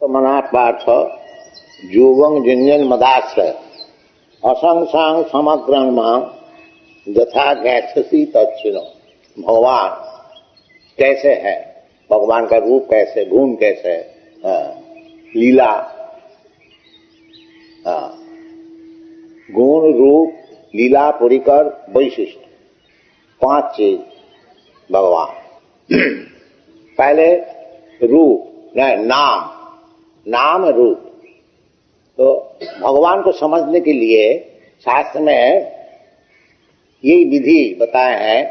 मनापार्थ जोगं जिन्जन मदाश्रय असंसांग समग्रं मां यथा गैछसी तच्छिनो। भगवान कैसे है, भगवान का रूप कैसे, गुण कैसे, लीला, गुण, रूप, लीला, परिकर, वैशिष्ट, 5 चीज भगवान। पहले रूप, नाम, नाम रूप। तो भगवान को समझने के लिए शास्त्र में यही विधि बताए हैं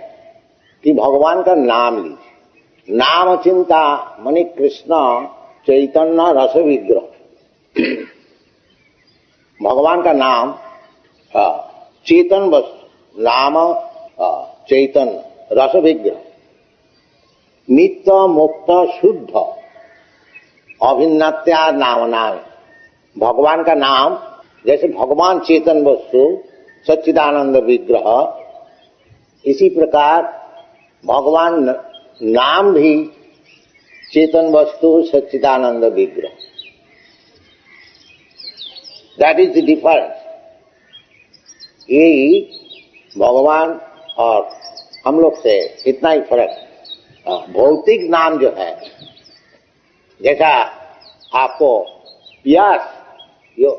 कि भगवान का नाम लीजिए। नाम चिंता मणि कृष्ण चैतन्य रस विग्रह। भगवान का नाम चेतन वस्तु, नाम चैतन्य रस विग्रह, नित्य मुक्त शुद्ध अभिन्नत्या नाम नाम। भगवान का नाम जैसे भगवान चेतन वस्तु सच्चिदानंद विग्रह, इसी प्रकार भगवान नाम भी चेतन वस्तु सच्चिदानंद विग्रह। That is the difference. यही भगवान और हम लोग से इतना ही फर्क। भौतिक नाम जो है, जैसा आपको प्यास, यू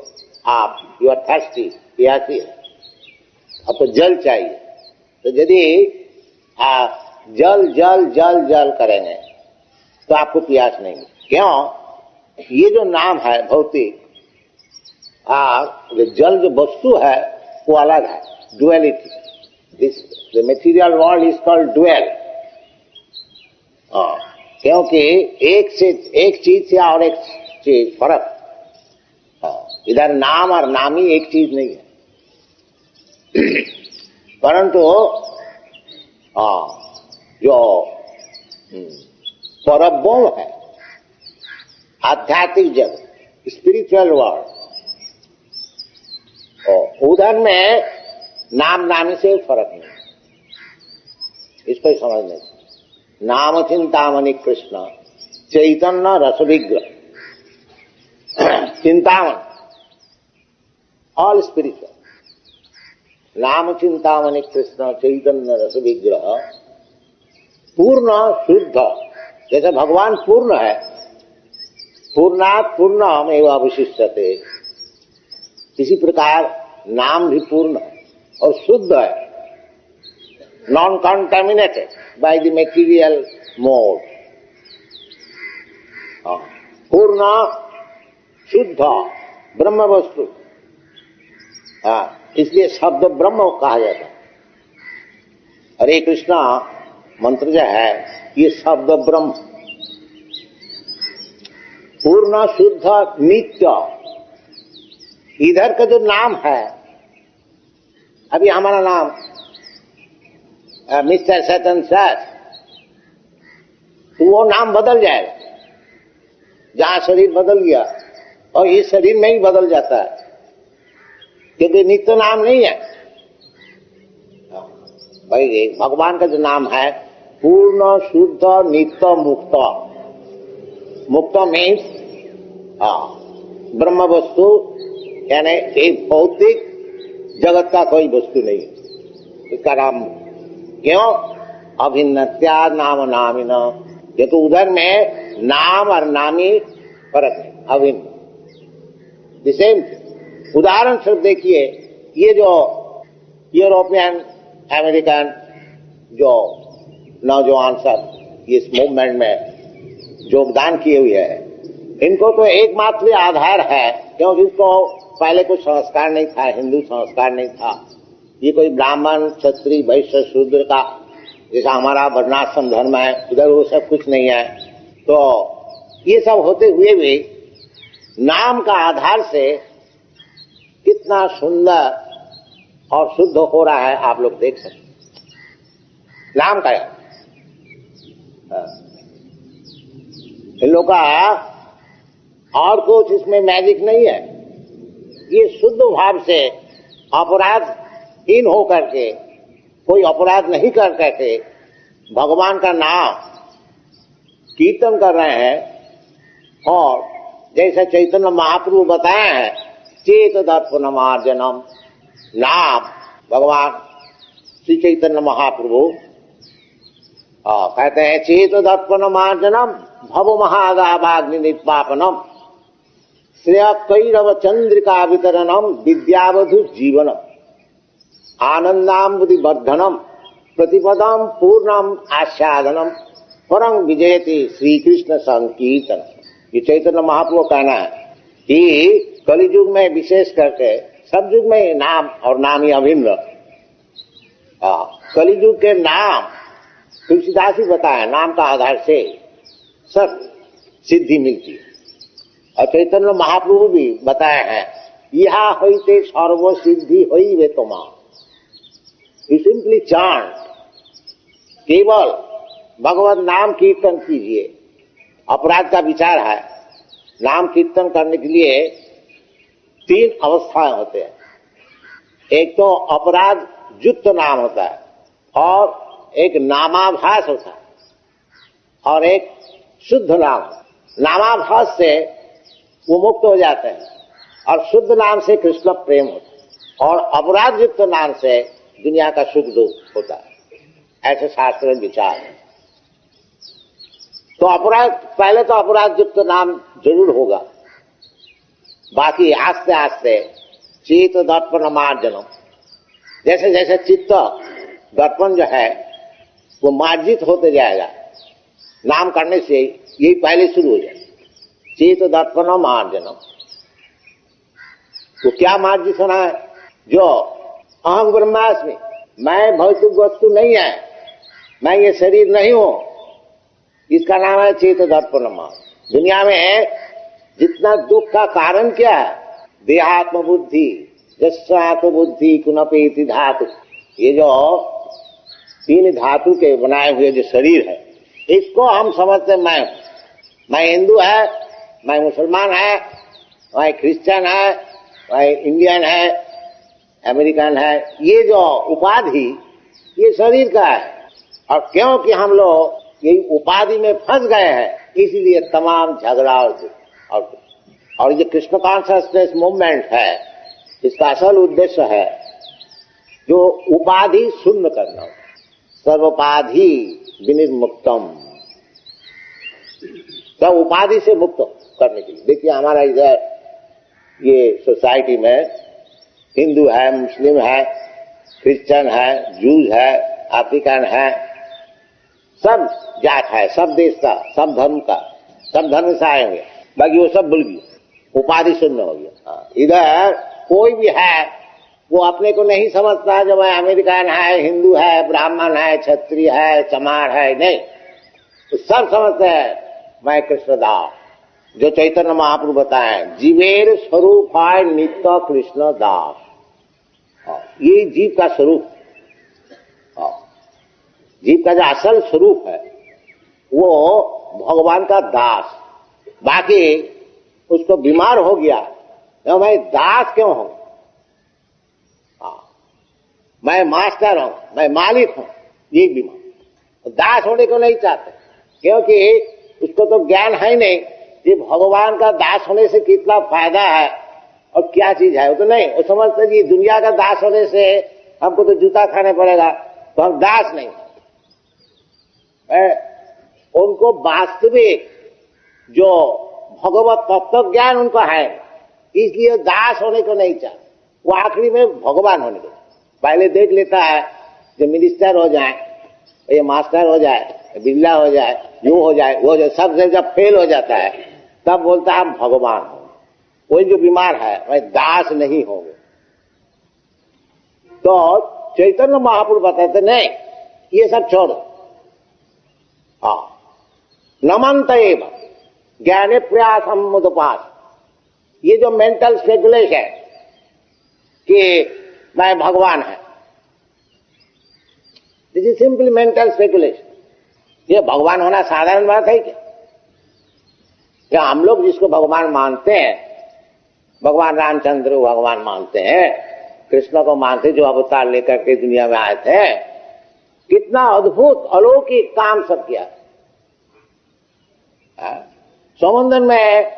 आर थर्स्टी, प्यासी है, आपको जल चाहिए, तो यदि आप जल जल जल जल करेंगे तो आपको प्यास नहीं। क्यों? ये जो नाम है भौतिक, जल जो वस्तु है वो अलग है, duality. This the material world is called dual. क्योंकि एक चीज से और एक चीज फर्क। इधर नाम और नामी एक चीज नहीं है। परंतु जो परब्रह्म है, आध्यात्मिक जगत, स्पिरिचुअल वर्ल्ड, उधर में नाम नामी से फर्क नहीं। इसको समझने से नाम चिंतामणि कृष्ण चैतन्य रस विग्रह। Chintamani all spiritual. नाम चिंतामणि कृष्ण चैतन्य रस विग्रह, पूर्ण शुद्ध। जैसे भगवान पूर्ण है, पूर्णात् पूर्णमेव अवशिष्यते, इसी प्रकार नाम भी पूर्ण है और शुद्ध है, non contaminated by the material mode. पूर्ण शुद्ध ब्रह्म वस्तु, इसलिए शब्द ब्रह्म कहा जाता है। हरे कृष्णा मंत्र जो है ये शब्द ब्रह्म, पूर्ण शुद्ध नित्य। इधर का जो नाम है, अभी हमारा नाम मिस्टर सतन सर, तो वो नाम बदल जाएगा जहां शरीर बदल गया, और इस शरीर में ही बदल जाता है, क्योंकि नित्य नाम नहीं है। भाई भगवान का जो नाम है पूर्ण शुद्ध नित्य मुक्त। मुक्त मीन्स ब्रह्म वस्तु, यानी एक भौतिक जगत का कोई वस्तु नहीं, इसका नाम। क्यों? अभिन्नत्या नाम नामिन। क्योंकि उधर में नाम और नामी फर्क है, अभिन्न। सेम उदाहरण स्वरूप देखिए, ये जो यूरोपियन अमेरिकन जो नौजवान सब इस मूवमेंट में योगदान किए हुए हैं, इनको तो एकमात्र आधार है, क्योंकि इसको पहले कोई संस्कार नहीं था, हिंदू संस्कार नहीं था। ये कोई ब्राह्मण क्षत्रिय वैश्य शूद्र का जैसा हमारा वर्णाश्रम धर्म है, उधर वो सब कुछ नहीं है। तो ये सब होते हुए भी नाम का आधार से कितना सुंदर और शुद्ध हो रहा है, आप लोग देख सकते। नाम का इन लोग का और कुछ इसमें मैजिक नहीं है। ये शुद्ध भाव से अपराधहीन हो करके, कोई अपराध नहीं कर करके भगवान का नाम कीर्तन कर रहे हैं, और जैसे चैतन्य महाप्रभु बताए हैं, चेत दर्पणमार्जनम, नाम भगवान श्री चैतन्य महाप्रभु कहते हैं चेत दर्पणमार्जनम भव महागाभाग्नि निर्वापनम श्रेय कैरव चंद्रिका वितरणम विद्यावधु जीवनम आनंदाम्बुधि वर्धनम प्रतिपदम पूर्णम आस्वादनम परम विजयति श्री कृष्ण संकीर्तन। ये चैतन्य महाप्रभु कहना है कि कलियुग में विशेष करके, सब युग में नाम और नाम ही अभिन्न, कलियुग के नाम तुलसीदास ही बताया, नाम का आधार से सब सिद्धि मिलती है। और चैतन्य महाप्रभु भी बताए हैं, यहा होते सर्व सिद्धि होई वे तुमा। यू सिंपली चांट, केवल भगवत नाम कीर्तन कीजिए। अपराध का विचार है, नाम कीर्तन करने के लिए 3 अवस्थाएं होते हैं। एक तो अपराध युक्त नाम होता है, और एक नामाभास होता है, और एक शुद्ध नाम। नामाभास से वो मुक्त हो जाते हैं, और शुद्ध नाम से कृष्ण प्रेम होता है, और अपराध युक्त नाम से दुनिया का सुख दुख होता है। ऐसे शास्त्र विचार है। तो अपराध, पहले तो अपराध युक्त नाम जरूर होगा, बाकी आस्ते आस्ते चित्त दर्पण मार्जनम, जैसे जैसे चित्त दर्पण जो है वो मार्जित होते जाएगा नाम करने से, यही पहले शुरू हो जाए चित्त दर्पण मार्जनम। तो क्या मार्जित होना है? जो अहम ब्रह्मास्मि, मैं भौतिक वस्तु नहीं है, मैं ये शरीर नहीं हूं, इसका नाम है चेत दर्पण मार्ग। दुनिया में जितना दुख का कारण क्या है? देहात्म बुद्धि, जस्वात्म बुद्धि कुनपेति धातु, ये जो 3 धातु के बनाए हुए जो शरीर है, इसको हम समझते मैं हिंदू है, मैं मुसलमान है, मैं क्रिश्चियन है, मैं इंडियन है, अमेरिकन है। ये जो उपाधि ये शरीर का है, और क्योंकि हम लोग यही उपाधि में फंस गए हैं, इसीलिए तमाम झगड़ा और ये कृष्ण कॉन्शसनेस मूवमेंट है, इसका असल उद्देश्य है जो उपाधि शून्य करना, सर्वोपाधि विनिर्मुक्तम, सब उपाधि से मुक्त करने के लिए। देखिए हमारा इधर ये सोसाइटी में हिंदू है, मुस्लिम है, क्रिश्चियन है, जूज है, अफ्रीकन है, सब जात है, सब देश का, सब धर्म का, सब धर्म से आए हुए, बाकी वो सब भूल गए, उपाधि शून्य हो गया। इधर कोई भी है वो अपने को नहीं समझता जो मैं अमेरिकन है, हिंदू है, ब्राह्मण है, क्षत्रिय है, चमार है, नहीं, तो सब समझते हैं मैं कृष्णदास। जो चैतन्य महाप्रभु बताए, जीवेर स्वरूप है नित्य कृष्ण दास, ये जीव का स्वरूप, जीव का जो असल स्वरूप है वो भगवान का दास। बाकी उसको बीमार हो गया, तो मैं दास क्यों हूं, मैं मास्टर हूं, मैं मालिक हूं, ये बीमार। दास होने को नहीं चाहते, क्योंकि उसको तो ज्ञान है नहीं ये भगवान का दास होने से कितना फायदा है और क्या चीज है, वो तो नहीं, वो समझते कि दुनिया का दास होने से हमको तो जूता खाने पड़ेगा, तो हम दास नहीं। उनको वास्तविक जो भगवत तत्व ज्ञान उनको है, इसलिए दास होने को नहीं चाहते, वो आखिरी में भगवान होने को पहले देख लेता है जो मिनिस्टर हो जाए, ये मास्टर हो जाए, बिल्ला हो जाए, यो हो जाए, वो जो सबसे जब फेल हो जाता है तब बोलता है हम भगवान हो। कोई जो बीमार है मैं दास नहीं होंगे। तो चैतन्य महाप्रभु बताते नहीं, ये सब छोड़ो, नमंत एव ज्ञाने प्रयासम मुदपास, ये जो मेंटल स्पेकुलेशन है कि मैं भगवान है, this is simply mental speculation. ये भगवान होना साधारण बात है क्या? या हम लोग जिसको भगवान मानते हैं, भगवान रामचंद्र को भगवान मानते हैं, कृष्ण को मानते जो अवतार लेकर के दुनिया में आए थे, कितना अद्भुत अलौकिक काम सब किया। समुद्र में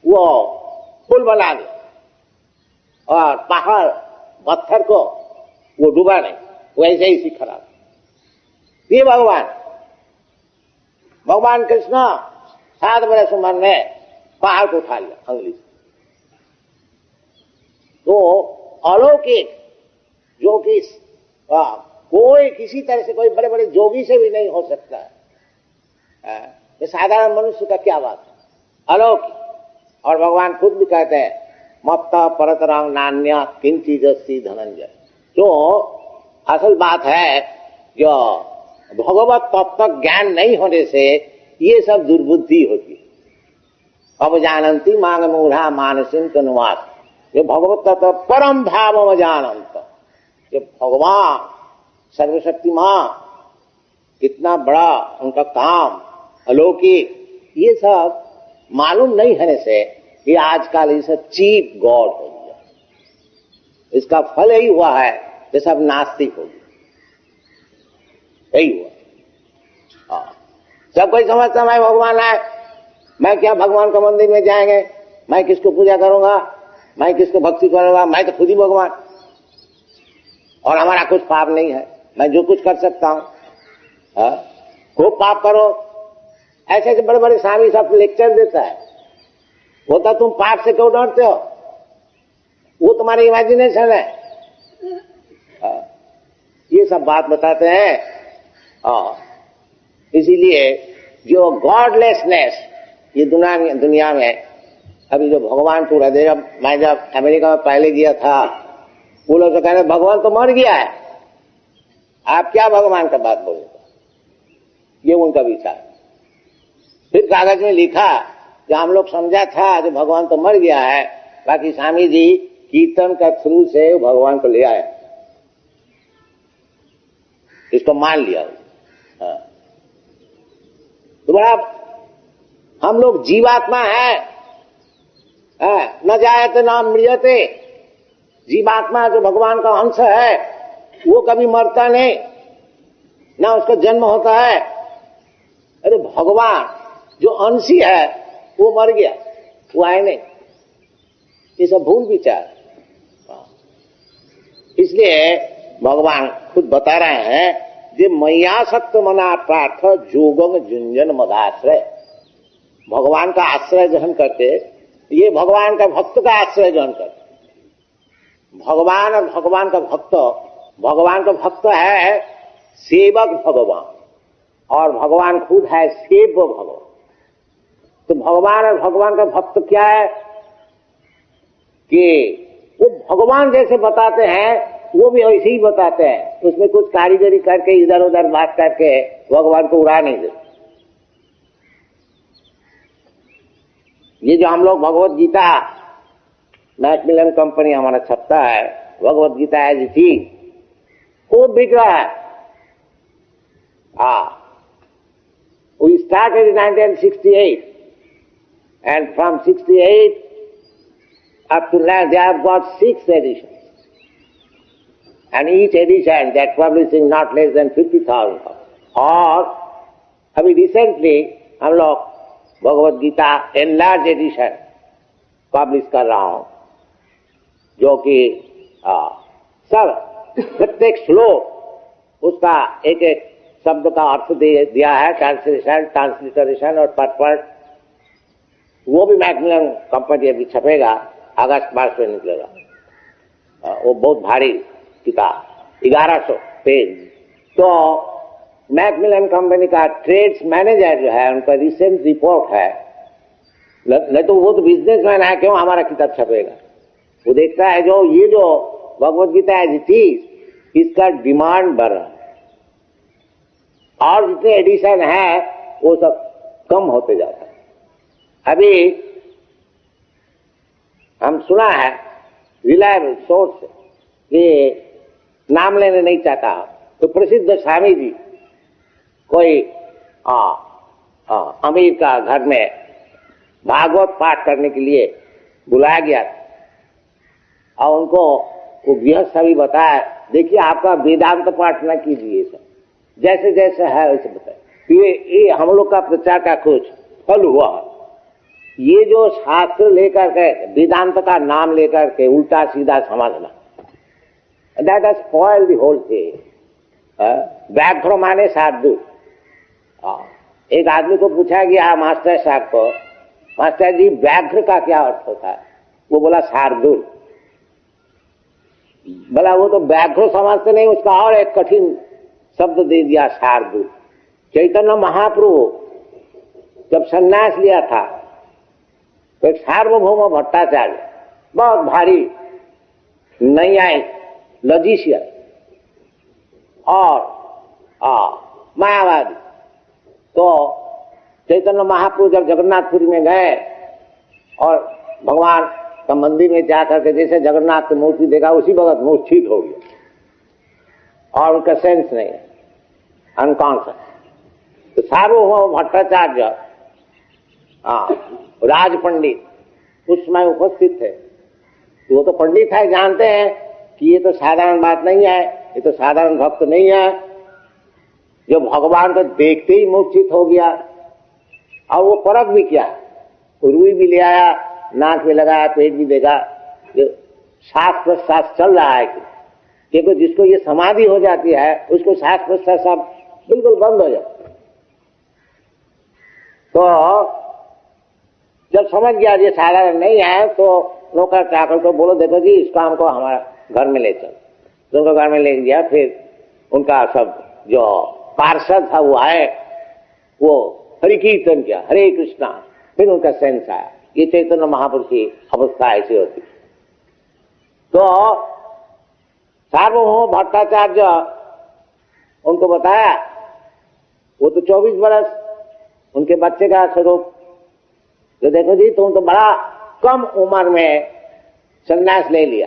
वो पुल बना दे और पहाड़ पत्थर को वो डूबा नहीं, वैसे ही सीखा रहा। ये भगवान कृष्ण 7 बरस उम्र में पहाड़ को उठा लिया अंगुली से। तो अलौकिक जो कि कोई किसी तरह से कोई बड़े बड़े जोगी से भी नहीं हो सकता है, ये साधारण मनुष्य का क्या बात है, अलौकिक। और भगवान खुद भी कहते हैं मत्ता परतरांग नान्या किंचिदस्ति धनंजय। जो असल बात है, जो भगवत तत्व ज्ञान नहीं होने से ये सब दुर्बुद्धि होती है। अब जानती मांग मूढ़ा मानसिन कनुवास, जो भगवत तत्व परम भाव जानंत, जो भगवान सर्वशक्तिमान कितना बड़ा उनका काम अलौकिक, ये सब मालूम नहीं होने से ये आजकल ये सब चीप गॉड हो गया। इसका फल यही हुआ है कि सब नास्तिक हो गया, यही हुआ। सब कोई समझता मैं भगवान है, मैं क्या भगवान का मंदिर में जाएंगे, मैं किसको पूजा करूंगा, मैं किसको भक्ति करूंगा, मैं तो खुद ही भगवान, और हमारा कुछ पाप नहीं है, मैं जो कुछ कर सकता हूं, खूब पाप करो। ऐसे ऐसे बड़े बड़े स्वामी सब लेक्चर देता है, होता तुम पाप से क्यों डरते हो, वो तुम्हारी इमेजिनेशन है। ये सब बात बताते हैं। इसीलिए जो गॉडलेसनेस ये दुनिया में अभी जो भगवान पूरा दे, मैं जब अमेरिका में पहले गया था, वो लोग तो कहते भगवान तो मर गया है, आप क्या भगवान का बात बोले, ये उनका विचार। फिर कागज में लिखा जो हम लोग समझा था जो भगवान तो मर गया है, बाकी स्वामी जी कीर्तन का थ्रू से भगवान को ले आए, इसको मान लिया। तो बड़ा हम लोग जीवात्मा है, न जायते न मृत्यते। जीवात्मा जो भगवान का अंश है वो कभी मरता नहीं, ना उसका जन्म होता है। अरे भगवान जो अंशी है वो मर गया, वो आए नहीं, ये सब भूल विचार। इसलिए भगवान खुद बता रहे हैं जे मैयासक्त मना पार्थ जोगम जुंजन मदाश्रय। भगवान का आश्रय ग्रहण करते, ये भगवान का भक्त का आश्रय ग्रहण करते। भगवान और भगवान का भक्त है सेवक भगवान, और भगवान खुद है सेव भगवान। तो भगवान और भगवान का भक्त क्या है कि वो भगवान जैसे बताते हैं वो भी वैसे ही बताते हैं, उसमें कुछ कारीगरी करके इधर उधर बात करके भगवान को उड़ा नहीं देते। ये जो हम लोग भगवत गीता मैकमिलन कंपनी हमारा छपता है, भगवत गीता एज थी वो बिक रहा है। We started in 1968 and from 68 up to now they have got 6 editions, and each edition that publishing not less than 50,000 copies। और अभी रिसेंटली हम लोग Bhagavad Gita enlarge addition publish कर रहा हूं, जो कि सब प्रत्येक श्लोक उसका एक एक शब्द का अर्थ दिया है, ट्रांसलिटरेशन और परपर्ट। वो भी मैकमिलन कंपनी अभी छपेगा, अगस्त मास में निकलेगा। वो बहुत भारी किताब, 1100 पेज। तो मैकमिलन कंपनी का ट्रेड्स मैनेजर जो है, उनका रिसेंट रिपोर्ट है, नहीं तो वो तो बिजनेसमैन है, क्यों हमारा किताब छपेगा। वो देखता है जो ये जो भगवत गीता एज थी इसका डिमांड बढ़ रहा है, और जितने एडिशन है वो सब कम होते जाता है। अभी हम सुना है रिलायबल सोर्स से, कि नाम लेने नहीं चाहता, तो प्रसिद्ध स्वामी जी कोई अमीर का घर में भागवत पाठ करने के लिए बुलाया गया था, और उनको वो गृहस्थ भी बताया, देखिए आपका वेदांत पाठ न कीजिए, सब जैसे जैसे है वैसे बताए। ये हम लोग का प्रचार का कुछ फल हुआ। ये जो शास्त्र लेकर के वेदांत का नाम लेकर के उल्टा सीधा समझना, that has spoiled the whole thing. व्याघ्र माने शार्दूल। एक आदमी को पूछा गया मास्टर साहब को, मास्टर जी व्याघ्र का क्या अर्थ होता है? वो बोला शार्दूल। बोला वो तो व्याघ्र समझते नहीं, उसका और एक कठिन शब्द दे दिया शार्दूल। चैतन्य महाप्रभु जब सन्यास लिया था तो एक सार्वभौम भट्टाचार्य, बहुत भारी नैयायिक लॉजिशियन और मायावादी, तो चैतन्य महाप्रभु जब जगन्नाथपुरी में गए और भगवान का मंदिर में जाकर के जैसे जगन्नाथ की मूर्ति देखा उसी वक्त मूर्छित हो गया और उनका सेंस नहीं, अनकॉन्शियस। तो सार्वभौम भट्टाचार्य राज पंडित उस समय उपस्थित थे। तो वो तो पंडित है, जानते हैं कि ये तो साधारण बात नहीं है, ये तो साधारण भक्त नहीं है जो भगवान को देखते ही मूर्छित हो गया। और वो परख भी क्या, रुई भी ले आया, नाक में लगाया, पेट भी देखा, जो सांस प्रश्वास चल रहा है, क्योंकि जिसको ये समाधि हो जाती है उसको सांस प्रश्वास सब बिल्कुल बंद हो जाता। तो जब समझ गया ये साधारण नहीं है तो नौकर चाकर को बोलो देखो जी इसका हमको हमारा घर में ले चल। तो उनको घर में ले गया। फिर उनका सब जो पार्षद था वो आए, वो हरि कीर्तन किया, हरे कृष्णा। फिर उनका सेंस आया, ये चैतन्य महापुरुष की अवस्था ऐसी होती। तो सार्वभौम भट्टाचार्य उनको बताया, वो तो 24 बरस उनके बच्चे का स्वरूप। तो देखो जी तुम तो बड़ा कम उम्र में संन्यास ले लिया,